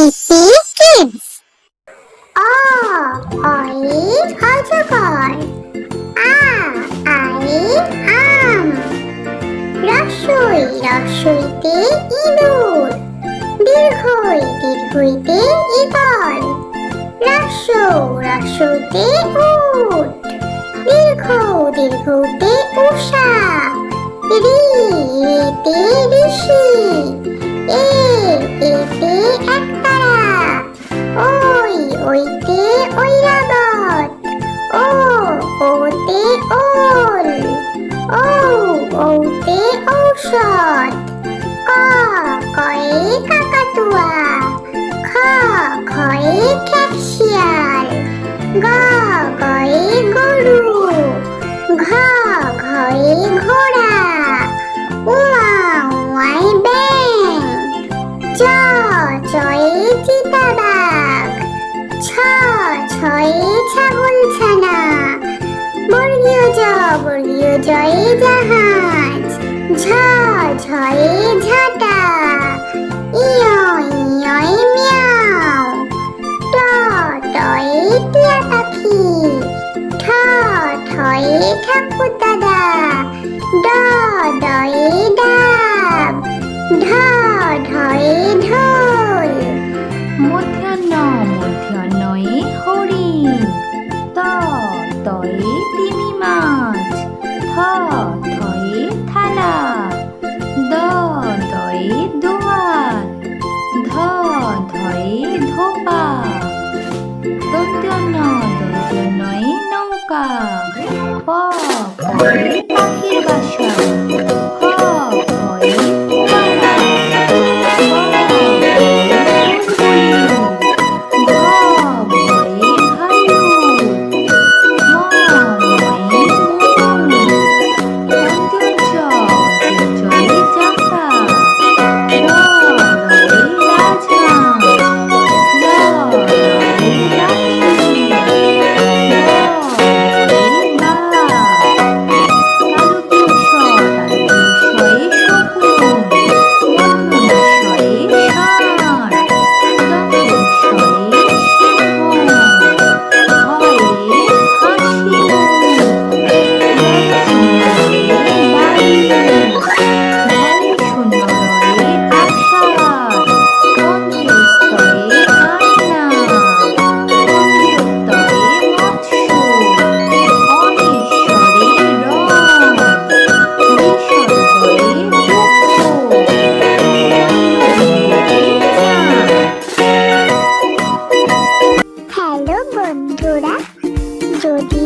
ABC Kids. অয়ের অজগর, আম, রসইতে ইঁদুর, দীর্ঘইতে eagle, রসৌতে উট, দীর্ঘউতে উষা, রিতে ঋষি, এতে একতারা, ওইতে ঐরাবত, ওতে ওল, ঔতে ঔষধ, কয়ে কাকাতুয়া, খয়ে খেপশিয়াল, গয়ে গরু, ঘয়ে ঘোড়া, উয়াই ব্যাঙ, চয়ে চিতাবাঘ, ছয়ে ছাগলছানা, বর্গীয় জয়ে জাহাজ, ঝয়ে ঝাঁটা, ইয়য় মিয়াও, টয়ে টিয়া পাখি, ঠয়ে ঠাকুর দাদা, ডয়ে ডাব, ঢয়ে ঢোল। মূর্ধন্যয়ে হরিণ, তয়ে তিমি মাছ, থয়ে থালা, দয়ে দোয়াত, ধয়ে ধোপা। দন্ত্যনয়ে নৌকা, পয়ে পাখির বাসা, ফয়ে ফোয়ারা, হ্যালো বন্ধুরা, যদি